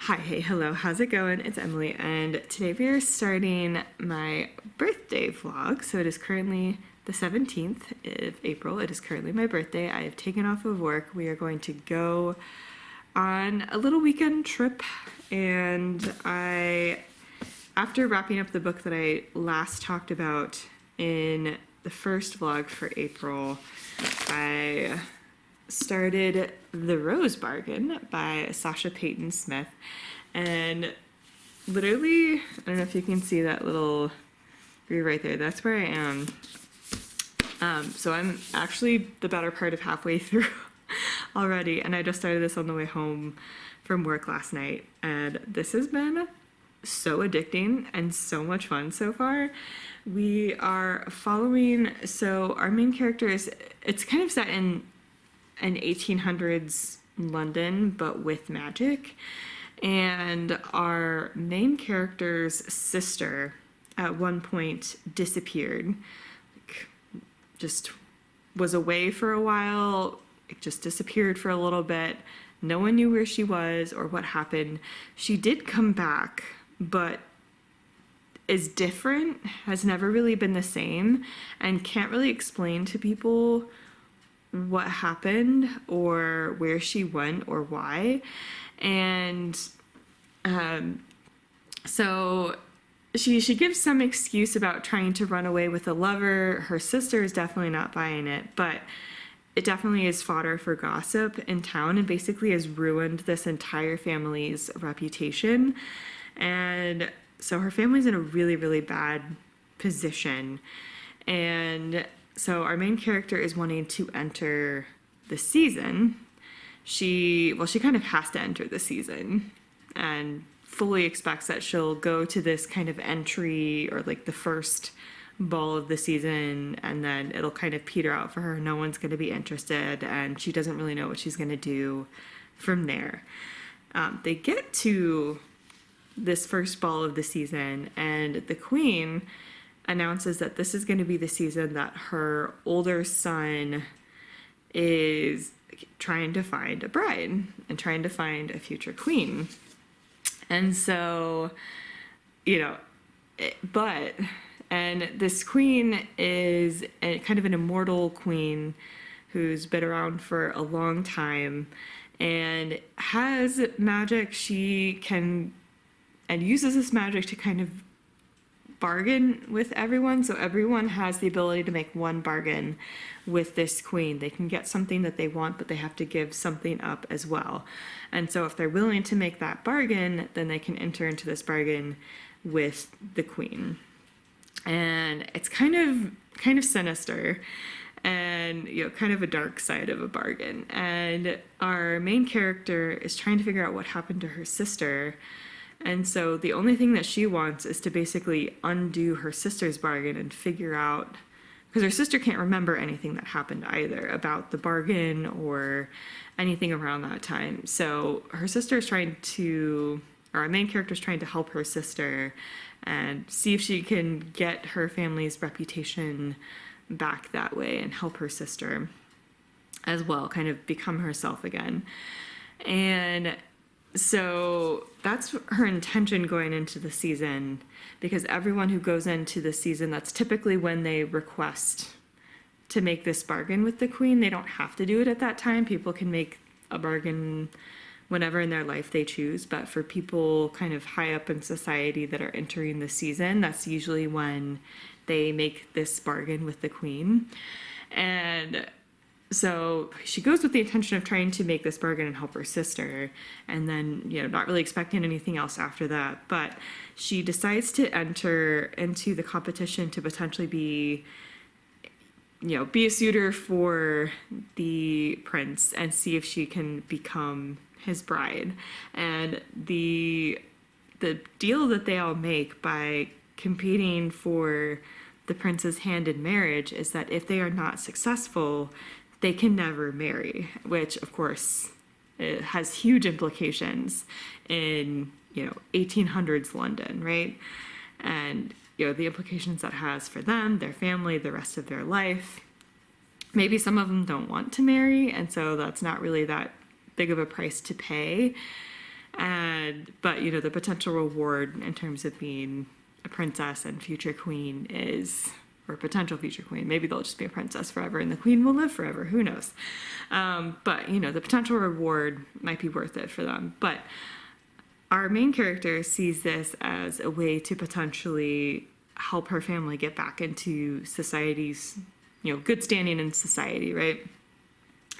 Hi, hey, hello, how's it going? It's Emily, and today we are starting my birthday vlog. So it is currently the 17th of April. It is currently my birthday. I have taken off of work. We are going to go on a little weekend trip, and after wrapping up the book that I last talked about in the first vlog for April, I started The Rose Bargain by Sasha Payton Smith. And literally, I don't know if you can see that little view right there. That's where I am. So I'm actually the better part of halfway through already. And I just started this on the way home from work last night. And this has been so addicting and so much fun so far. We are following, so our main character it's kind of set in an 1800s London, but with magic. And our main character's sister at one point disappeared. Just was away for a while, just disappeared for a little bit. No one knew where she was or what happened. She did come back, but is different, has never really been the same, and can't really explain to people what happened or where she went or why. And so she gives some excuse about trying to run away with a lover. Her sister is definitely not buying it, but it definitely is fodder for gossip in town and basically has ruined this entire family's reputation. And so her family's in a really, really bad position. And so our main character is wanting to enter the season. She kind of has to enter the season and fully expects that she'll go to this kind of entry or like the first ball of the season, and then it'll kind of peter out for her. No one's going to be interested, and she doesn't really know what she's going to do from there. They get to this first ball of the season, and the queen announces that this is going to be the season that her older son is trying to find a bride and trying to find a future queen. And so, and this queen is kind of an immortal queen who's been around for a long time and has magic. She can and uses this magic to kind of bargain with everyone. So everyone has the ability to make one bargain with this queen. They can get something that they want, but they have to give something up as well. And so if they're willing to make that bargain, then they can enter into this bargain with the queen. And it's kind of sinister and kind of a dark side of a bargain. And our main character is trying to figure out what happened to her sister. And so the only thing that she wants is to basically undo her sister's bargain and figure out, because her sister can't remember anything that happened either about the bargain or anything around that time. So her sister is our main character is trying to help her sister and see if she can get her family's reputation back that way and help her sister as well, kind of become herself again. And so that's her intention going into the season, because everyone who goes into the season, that's typically when they request to make this bargain with the queen. They don't have to do it at that time. People can make a bargain whenever in their life they choose. But for people kind of high up in society that are entering the season, that's usually when they make this bargain with the queen. And so she goes with the intention of trying to make this bargain and help her sister, and then, not really expecting anything else after that. But she decides to enter into the competition to potentially be a suitor for the prince and see if she can become his bride. And the deal that they all make by competing for the prince's hand in marriage is that if they are not successful, they can never marry, which of course it has huge implications in 1800s London, right? And the implications that has for them, their family, the rest of their life. Maybe some of them don't want to marry, and so that's not really that big of a price to pay. But the potential reward in terms of being a princess and future queen is, or potential future queen, maybe they'll just be a princess forever and the queen will live forever, who knows. But the potential reward might be worth it for them. But our main character sees this as a way to potentially help her family get back into society's, good standing in society, right?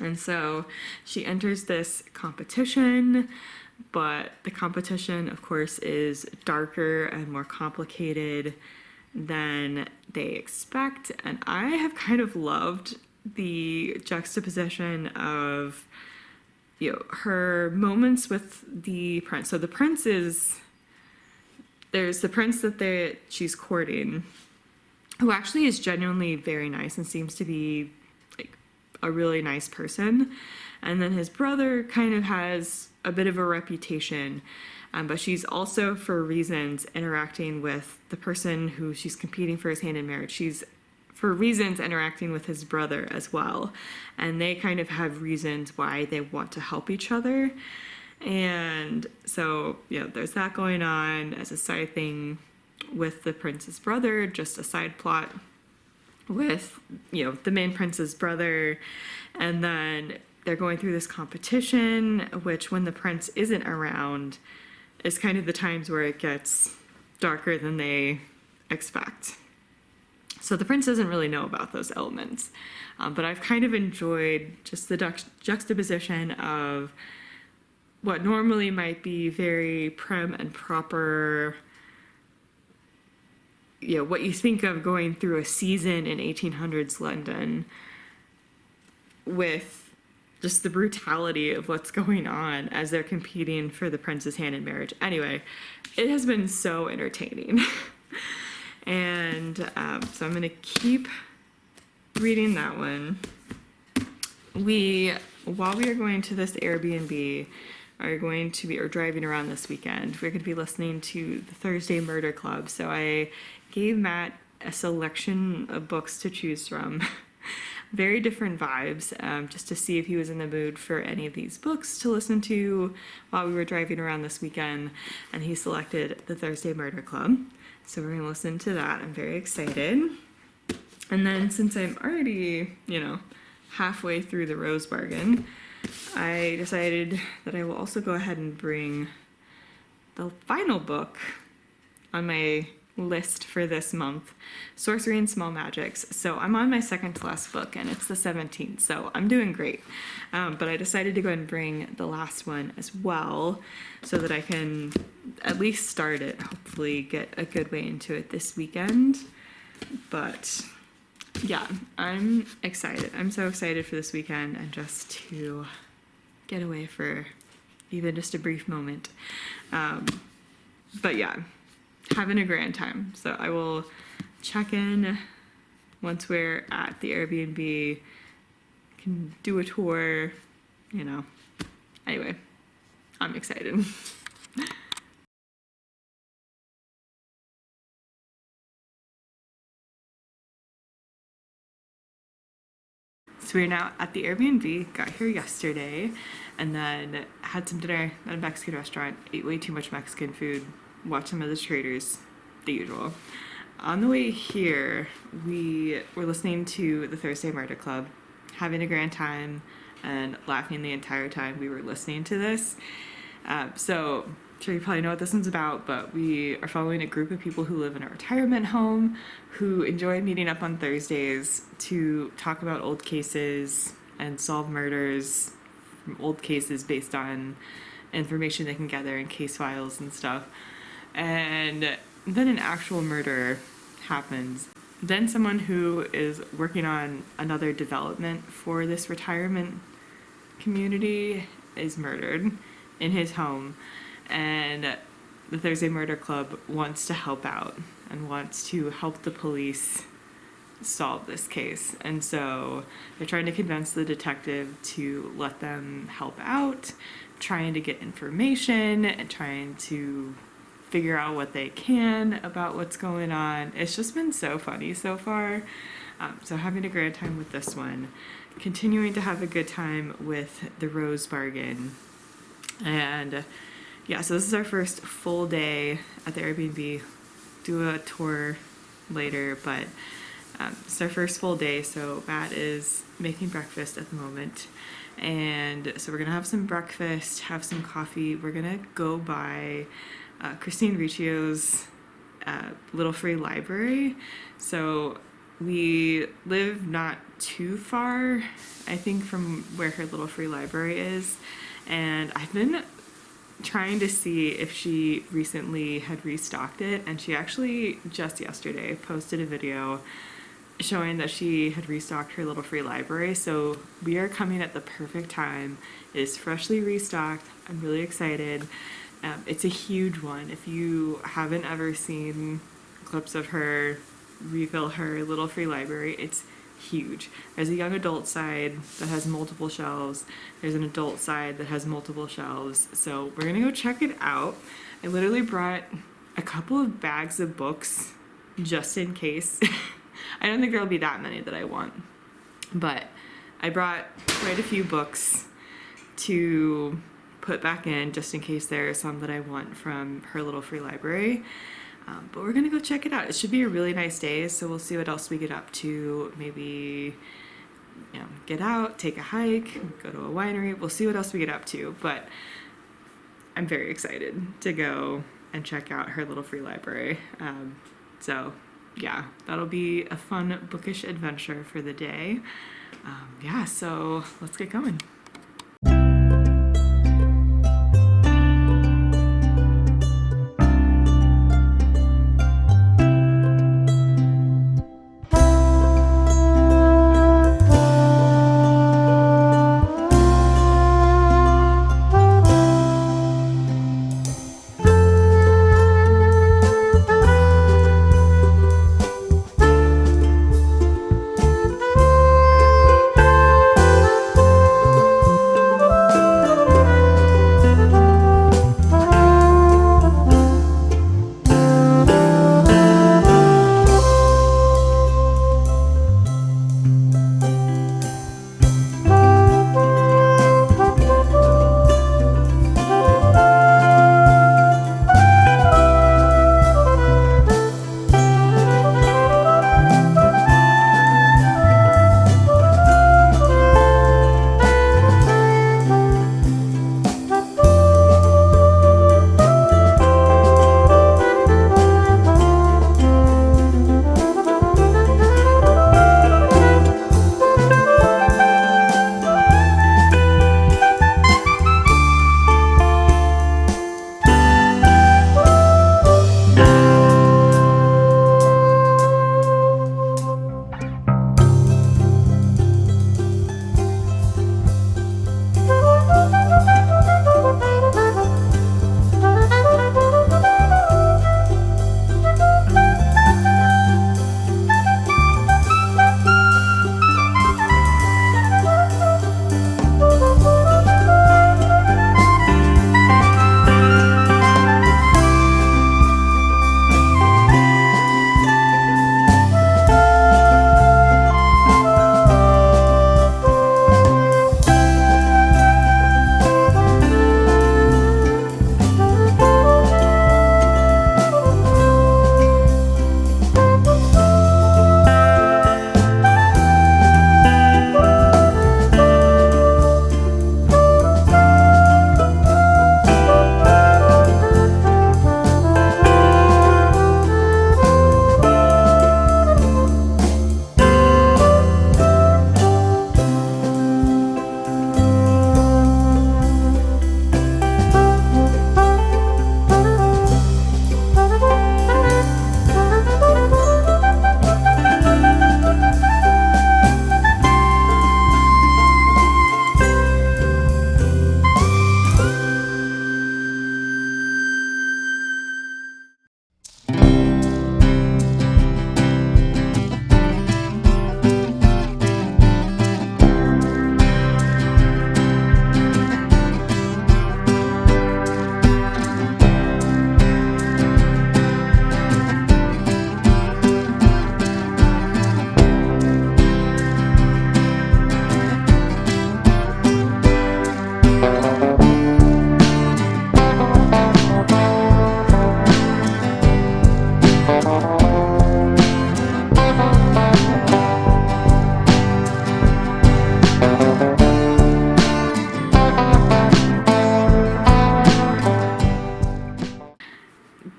And so she enters this competition, but the competition, of course, is darker and more complicated than they expect. And I have kind of loved the juxtaposition of, her moments with the prince. So the prince there's the prince that she's courting, who actually is genuinely very nice and seems to be like a really nice person. And then his brother kind of has a bit of a reputation, but she's also, for reasons, interacting with the person who she's competing for his hand in marriage. She's, for reasons, interacting with his brother as well. And they kind of have reasons why they want to help each other. And so, there's that going on as a side thing with the prince's brother, just a side plot with, the main prince's brother. And then they're going through this competition, which when the prince isn't around is kind of the times where it gets darker than they expect. So the prince doesn't really know about those elements. But I've kind of enjoyed just the juxtaposition of what normally might be very prim and proper, what you think of going through a season in 1800s London, with just the brutality of what's going on as they're competing for the prince's hand in marriage. Anyway, it has been so entertaining. And so I'm going to keep reading that one. While we are going to this Airbnb, are going to be, or driving around this weekend, we're going to be listening to the Thursday Murder Club. So I gave Matt a selection of books to choose from. Very different vibes, just to see if he was in the mood for any of these books to listen to while we were driving around this weekend. And he selected the Thursday Murder Club. So we're going to listen to that. I'm very excited. And then since I'm already, halfway through the Rose Bargain, I decided that I will also go ahead and bring the final book on my list for this month, Sorcery and Small Magics. So I'm on my second to last book, and it's the 17th, so I'm doing great. But I decided to go ahead and bring the last one as well, so that I can at least start it, hopefully get a good way into it this weekend. But yeah, I'm excited. I'm so excited for this weekend and just to get away for even just a brief moment. But yeah, having a grand time. So I will check in once we're at the Airbnb, can do a tour, Anyway, I'm excited. So we're now at the Airbnb, got here yesterday, and then had some dinner at a Mexican restaurant, ate way too much Mexican food, watched some of the traders, the usual. On the way here, we were listening to the Thursday Murder Club, having a grand time, and laughing the entire time we were listening to this. So I'm sure you probably know what this one's about, but we are following a group of people who live in a retirement home who enjoy meeting up on Thursdays to talk about old cases and solve murders from old cases based on information they can gather in case files and stuff. And then an actual murder happens. Then someone who is working on another development for this retirement community is murdered in his home, and the Thursday Murder Club wants to help out and wants to help the police solve this case. And so they're trying to convince the detective to let them help out, trying to get information and trying to figure out what they can about what's going on. It's just been so funny so far. So having a great time with this one, continuing to have a good time with the Rose Bargain, and yeah, so this is our first full day at the Airbnb. Do a tour later, but it's our first full day, so Matt is making breakfast at the moment. And so we're gonna have some breakfast, have some coffee. We're gonna go by Christine Riccio's little free library. So we live not too far, I think, from where her little free library is. And I've been trying to see if she recently had restocked it, and she actually just yesterday posted a video showing that she had restocked her little free library. So we are coming at the perfect time. It is freshly restocked. I'm really excited. It's a huge one. If you haven't ever seen clips of her refill her little free library, it's huge. There's a young adult side that has multiple shelves. There's an adult side that has multiple shelves. So we're gonna go check it out. I literally brought a couple of bags of books just in case. I don't think there'll be that many that I want, but I brought quite a few books to put back in just in case there are some that I want from her little free library. But we're gonna go check it out. It should be a really nice day, so we'll see what else we get up to. Maybe, get out, take a hike, go to a winery. We'll see what else we get up to, but I'm very excited to go and check out her little free library. So yeah, that'll be a fun bookish adventure for the day. Yeah, so let's get going.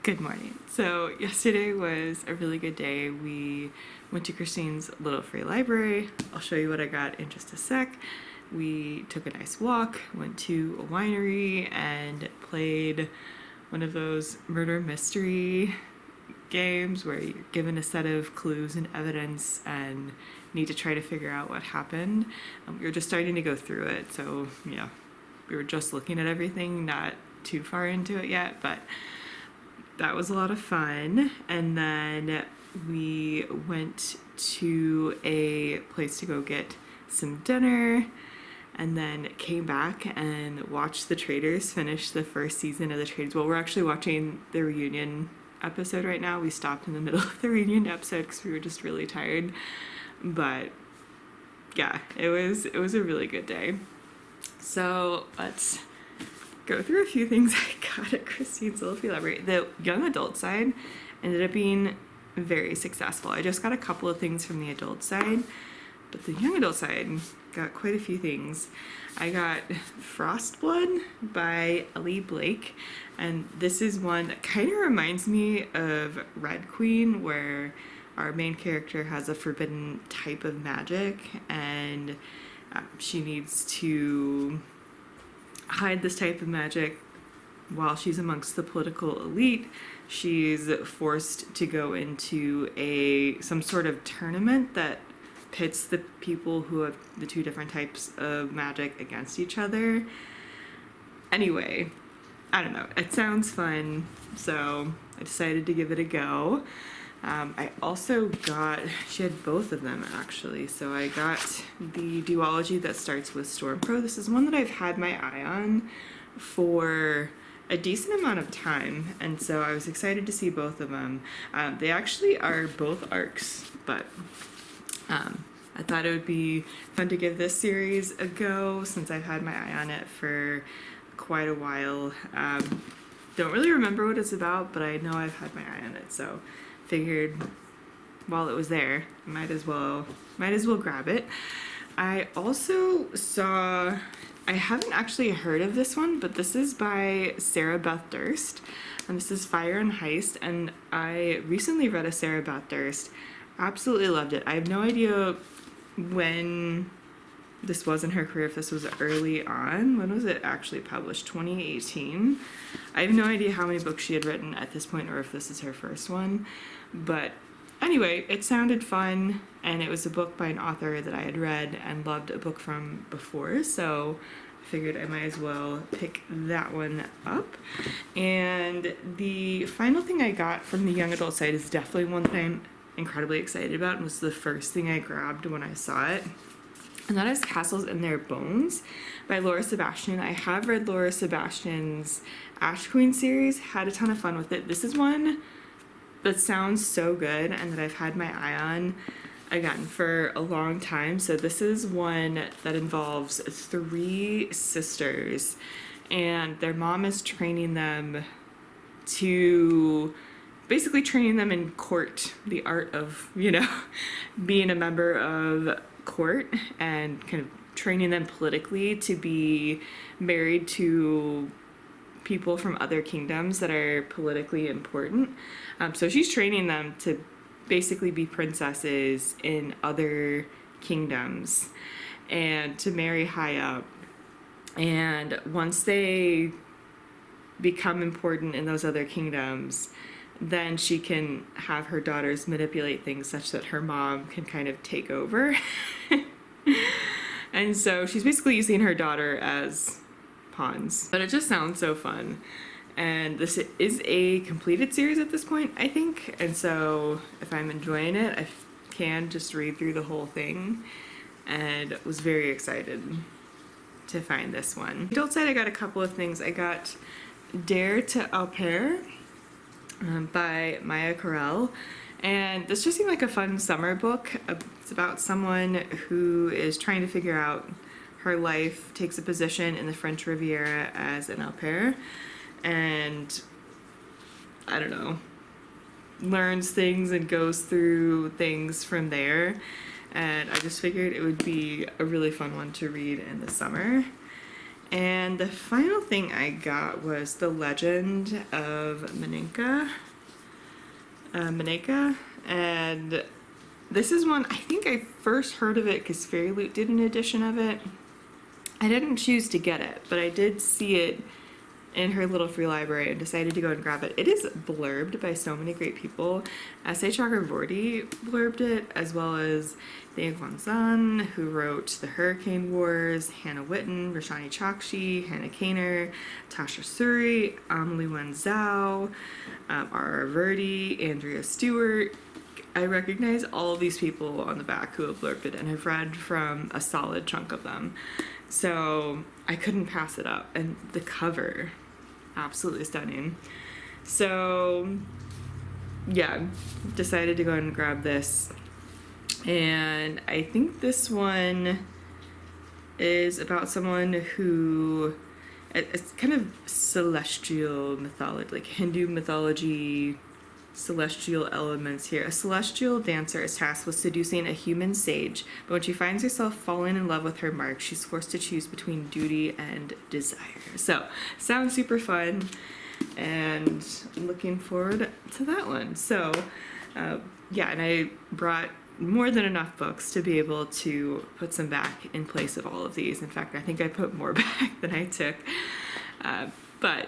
Good morning. So yesterday was a really good day. We went to Christine's little free library. I'll show you what I got in just a sec. We took a nice walk, went to a winery, and played one of those murder mystery games where you're given a set of clues and evidence and need to try to figure out what happened. We were just starting to go through it, so yeah, we were just looking at everything, not too far into it yet, but that was a lot of fun. And then we went to a place to go get some dinner, and then came back and watched the Traders finish the first season of the Traders. Well, we're actually watching the reunion episode right now. We stopped in the middle of the reunion episode because we were just really tired. But yeah, it was a really good day. So let's go through a few things I got at Christine's Little Free Library. The young adult side ended up being very successful. I just got a couple of things from the adult side, but the young adult side got quite a few things. I got Frostblood by Ellie Blake, and this is one that kind of reminds me of Red Queen, where our main character has a forbidden type of magic, and she needs to hide this type of magic while she's amongst the political elite. She's forced to go into some sort of tournament that pits the people who have the two different types of magic against each other. Anyway, I don't know, it sounds fun, so I decided to give it a go. I also got, she had both of them actually, so I got the duology that starts with Stormcrow. This is one that I've had my eye on for a decent amount of time, and so I was excited to see both of them. They actually are both arcs, but I thought it would be fun to give this series a go since I've had my eye on it for quite a while. Don't really remember what it's about, but I know I've had my eye on it, so figured while it was there, might as well grab it. I also saw, I haven't actually heard of this one, but this is by Sarah Beth Durst, and this is Fire and Heist, and I recently read a Sarah Beth Durst. Absolutely loved it. I have no idea when this was in her career, if this was early on. When was it actually published? 2018. I have no idea how many books she had written at this point, or if this is her first one. But anyway, it sounded fun, and it was a book by an author that I had read and loved a book from before, so I figured I might as well pick that one up. And the final thing I got from the young adult side is definitely one that I'm incredibly excited about, and was the first thing I grabbed when I saw it. And that is Castles in Their Bones by Laura Sebastian. I have read Laura Sebastian's Ash Queen series, had a ton of fun with it. This is one that sounds so good and that I've had my eye on, again, for a long time. So this is one that involves 3 sisters, and their mom is training them basically training them in court, the art of, being a member of court, and kind of training them politically to be married to people from other kingdoms that are politically important. So she's training them to basically be princesses in other kingdoms and to marry high up. And once they become important in those other kingdoms, then she can have her daughters manipulate things such that her mom can kind of take over. And so she's basically using her daughter as pawns. But it just sounds so fun. And this is a completed series at this point, I think. And so if I'm enjoying it, I can just read through the whole thing. And was very excited to find this one. Adult side, I got a couple of things. I got Dare to Au Pair by Maya Carell, and this just seemed like a fun summer book. It's about someone who is trying to figure out her life, takes a position in the French Riviera as an au pair, and I don't know, learns things and goes through things from there. And I just figured it would be a really fun one to read in the summer. And the final thing I got was The Legend of Maneka. And this is one, I think I first heard of it because Fairy Loot did an edition of it. I didn't choose to get it, but I did see it in her little free library and decided to go and grab it. It is blurbed by so many great people. S.A. Chakraborty blurbed it, as well as Thea Guanzan, who wrote The Hurricane Wars, Hannah Witten, Rashani Chokshi, Hannah Kaner, Tasha Suri, Amelie Wen Zhao, R.R. Verdi, Andrea Stewart. I recognize all of these people on the back who have blurbed it, and I've read from a solid chunk of them. So I couldn't pass it up. And the cover, absolutely stunning. So yeah, decided to go and grab this. And I think this one is about someone who, it's kind of celestial mythology, like Hindu mythology, celestial elements here. A celestial dancer is tasked with seducing a human sage, but when she finds herself falling in love with her mark, she's forced to choose between duty and desire. So, sounds super fun, and I'm looking forward to that one. So, yeah, and I brought more than enough books to be able to put some back in place of all of these. In fact, I think I put more back than I took, but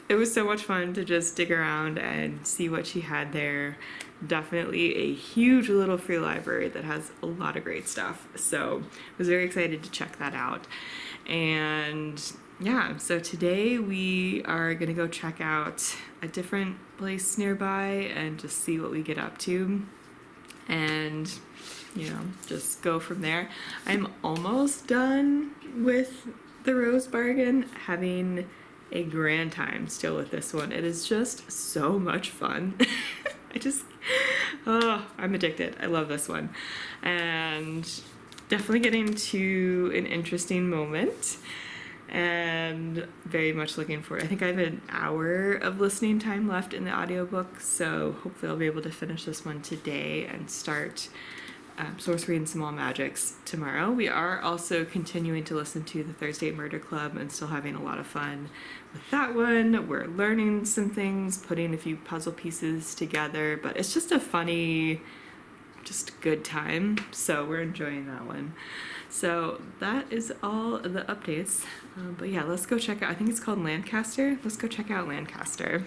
it was so much fun to just dig around and see what she had there. Definitely a huge little free library that has a lot of great stuff. So I was very excited to check that out. And yeah, so today we are gonna go check out a different place nearby and just see what we get up to. And, you know, just go from there. I'm almost done with the Rose Bargain, having a grand time still with this one. It is just so much fun. I'm addicted. I love this one. And definitely getting to an interesting moment, and very much looking forward. I think I have an hour of listening time left in the audiobook, so hopefully I'll be able to finish this one today and start Sorcery and Small Magics tomorrow. We are also continuing to listen to the Thursday Murder Club and still having a lot of fun with that one. We're learning some things, putting a few puzzle pieces together, but it's just a funny, just good time. So we're enjoying that one. So that is all the updates. But yeah, let's go check out, I think it's called Lancaster. Let's go check out Lancaster.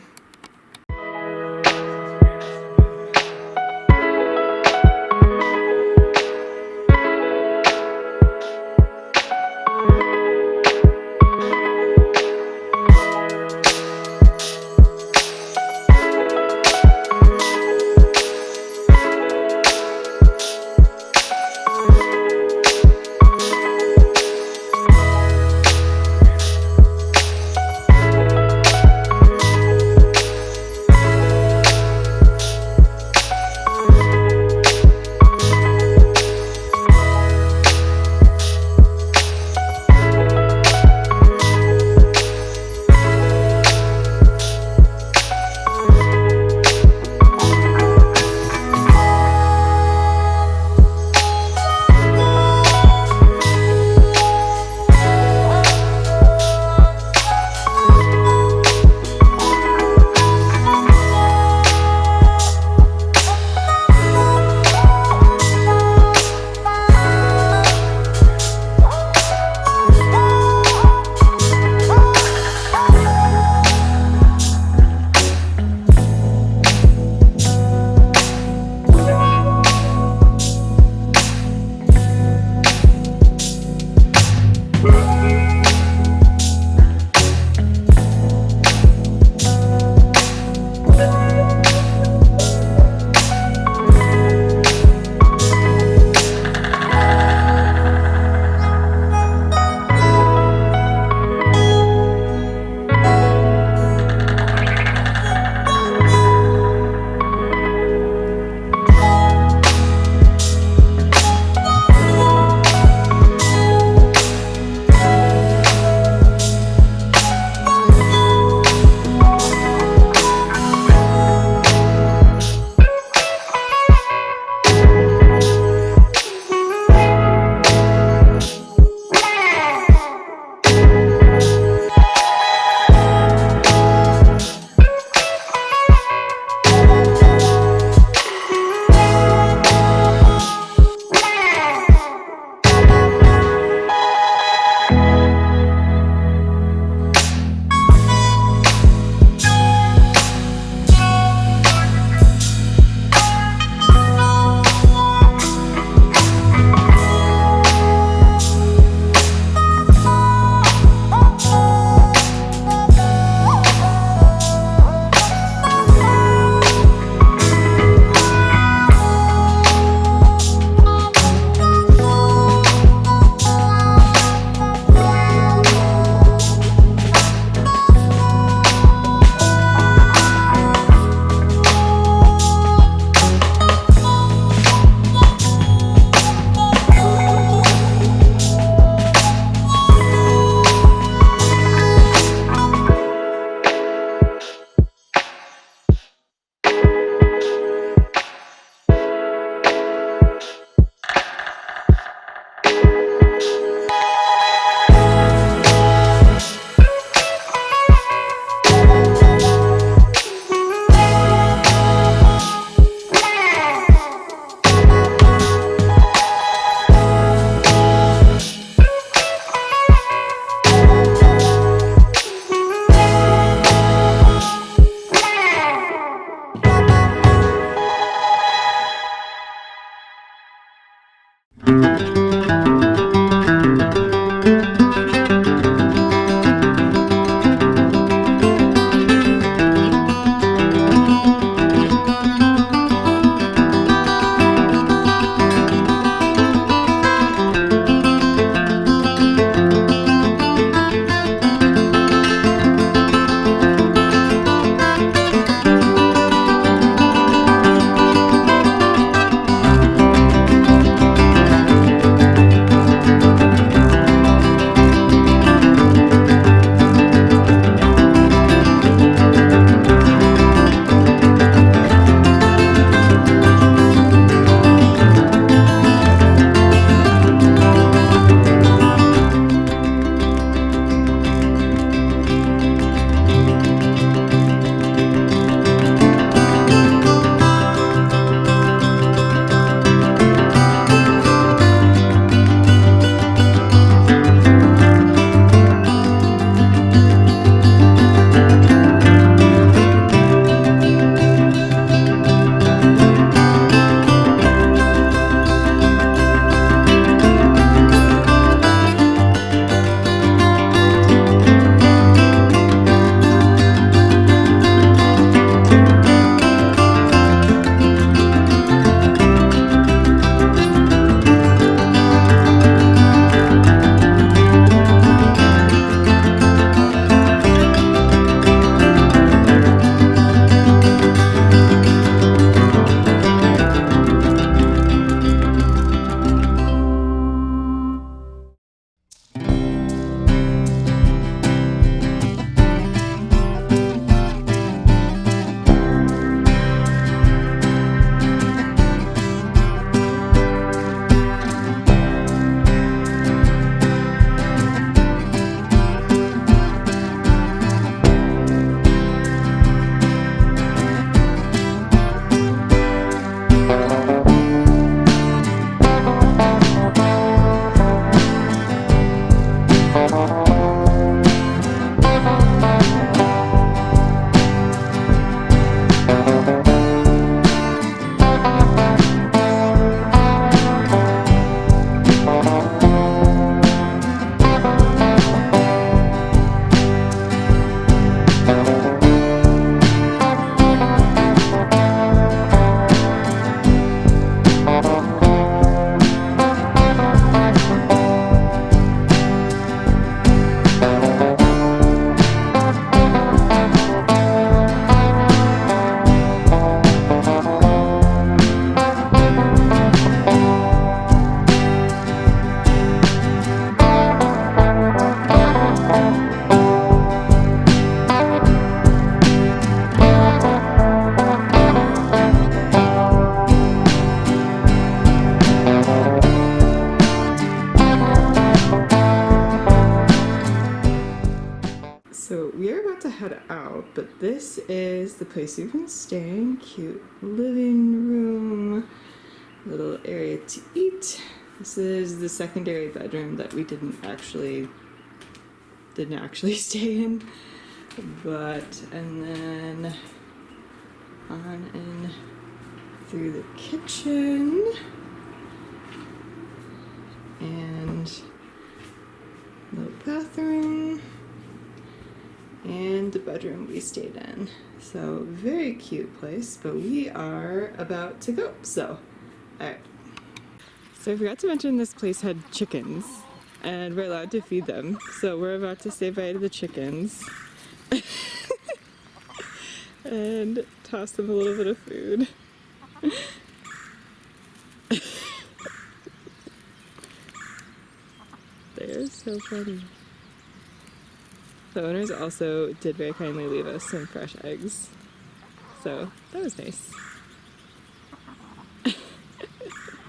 but this is the place you can stay in. Cute living room, little area to eat. This is the secondary bedroom that we didn't actually stay in, but, and then on in through the kitchen and little bathroom and the bedroom we stayed in. So very cute place, but we are about to go, so alright. So I forgot to mention this place had chickens and we're allowed to feed them, so we're about to say bye to the chickens and toss them a little bit of food. They're so funny. The owners also did very kindly leave us some fresh eggs, so that was nice.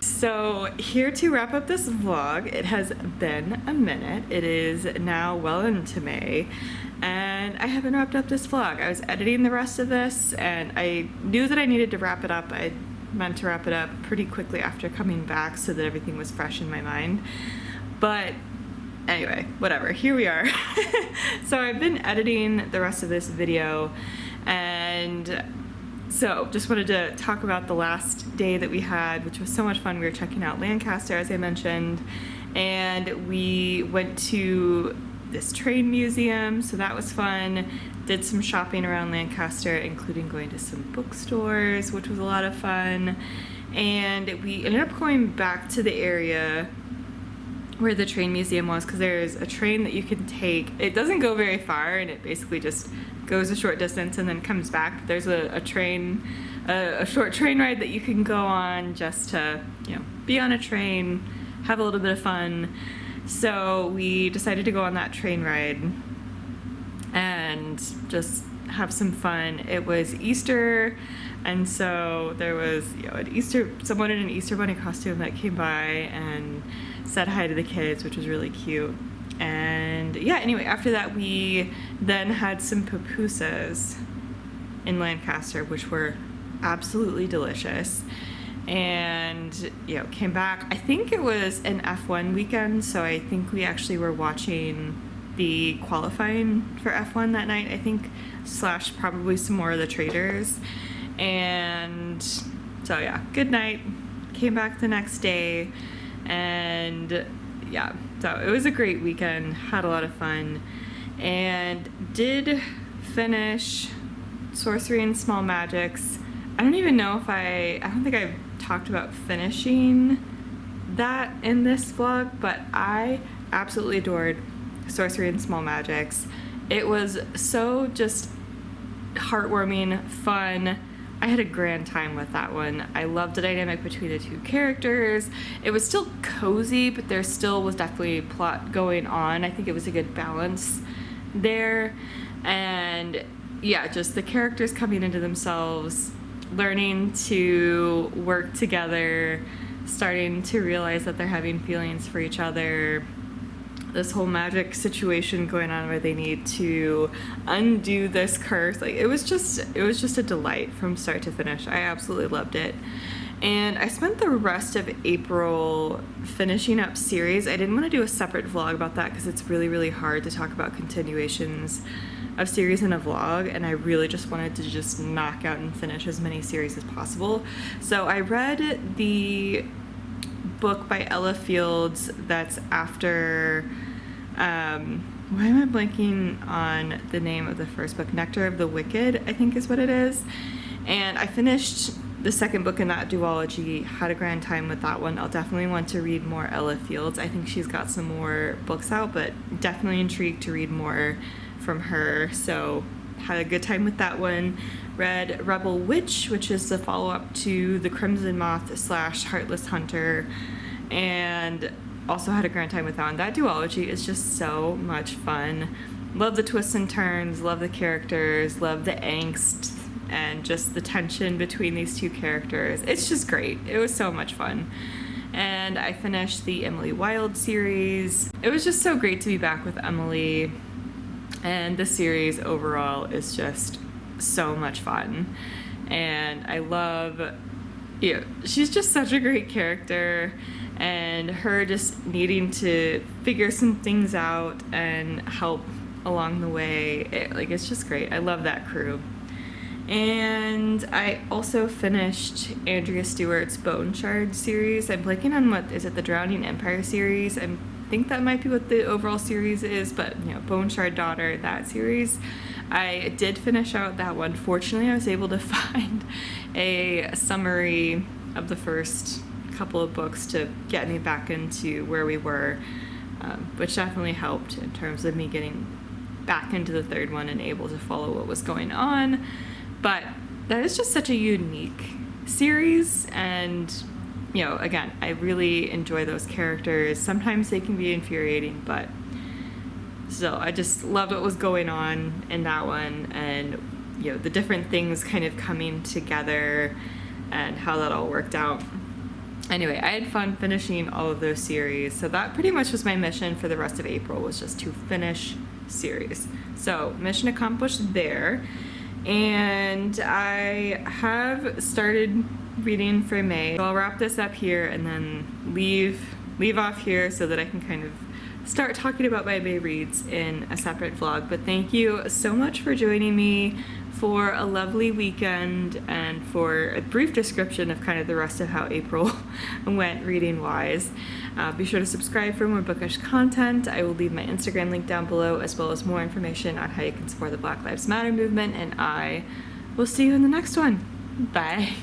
So here to wrap up this vlog, it has been a minute. It is now well into May, and I haven't wrapped up this vlog. I was editing the rest of this, and I knew that I needed to wrap it up. I meant to wrap it up pretty quickly after coming back so that everything was fresh in my mind. But anyway, whatever, here we are. So I've been editing the rest of this video, and so just wanted to talk about the last day that we had, which was so much fun. We were checking out Lancaster, as I mentioned, and we went to this train museum, so that was fun. Did some shopping around Lancaster, including going to some bookstores, which was a lot of fun. And we ended up going back to the area where the train museum was, because there's a train that you can take. It doesn't go very far, and it basically just goes a short distance and then comes back. But there's a short train ride that you can go on just to, you know, be on a train, have a little bit of fun. So we decided to go on that train ride and just have some fun. It was Easter, and so there was, you know, someone in an Easter bunny costume that came by and said hi to the kids, which was really cute. And yeah, anyway, after that we then had some pupusas in Lancaster, which were absolutely delicious. And, you know, came back. I think it was an F1 weekend, so I think we actually were watching the qualifying for F1 that night, I think, / probably some more of the traders. And so yeah, good night. Came back the next day, and yeah, so it was a great weekend, had a lot of fun, and did finish Sorcery and Small Magics. I don't even know if I don't think I've talked about finishing that in this vlog, but I absolutely adored Sorcery and Small Magics. It was so just heartwarming, fun. I had a grand time with that one. I loved the dynamic between the two characters. It was still cozy, but there still was definitely plot going on. I think it was a good balance there. And yeah, just the characters coming into themselves, learning to work together, starting to realize that they're having feelings for each other. This whole magic situation going on where they need to undo this curse. Like, it was just a delight from start to finish. I absolutely loved it. And I spent the rest of April finishing up series. I didn't want to do a separate vlog about that because it's really, really hard to talk about continuations of series in a vlog, and I really just wanted to just knock out and finish as many series as possible. So I read the book by Ella Fields that's after, why am I blanking on the name of the first book? Nectar of the Wicked, I think is what it is. And I finished the second book in that duology, had a grand time with that one. I'll definitely want to read more Ella Fields. I think she's got some more books out, but definitely intrigued to read more from her. So had a good time with that one. Read Rebel Witch, which is the follow-up to The Crimson Moth / Heartless Hunter, and also had a grand time with that one. That duology is just so much fun. Love the twists and turns, love the characters, love the angst, and just the tension between these two characters. It's just great. It was so much fun. And I finished the Emily Wilde series. It was just so great to be back with Emily. And the series overall is just so much fun. And I love, she's just such a great character, and her just needing to figure some things out and help along the way. It's just great. I love that crew. And I also finished Andrea Stewart's Bone Shard series. I'm blanking on the Drowning Empire series? I think that might be what the overall series is, but Bone Shard Daughter, that series. I did finish out that one. Fortunately, I was able to find a summary of the first couple of books to get me back into where we were, which definitely helped in terms of me getting back into the third one and able to follow what was going on. But that is just such a unique series, and again, I really enjoy those characters. Sometimes they can be infuriating, but still, I just loved what was going on in that one, and the different things kind of coming together and how that all worked out. Anyway, I had fun finishing all of those series, so that pretty much was my mission for the rest of April, was just to finish series. So mission accomplished there. And I have started reading for May. So I'll wrap this up here and then leave off here so that I can kind of start talking about my May reads in a separate vlog. But thank you so much for joining me for a lovely weekend and for a brief description of kind of the rest of how April went reading wise. Be sure to subscribe for more bookish content. I will leave my Instagram link down below, as well as more information on how you can support the Black Lives Matter movement, and I will see you in the next one. Bye.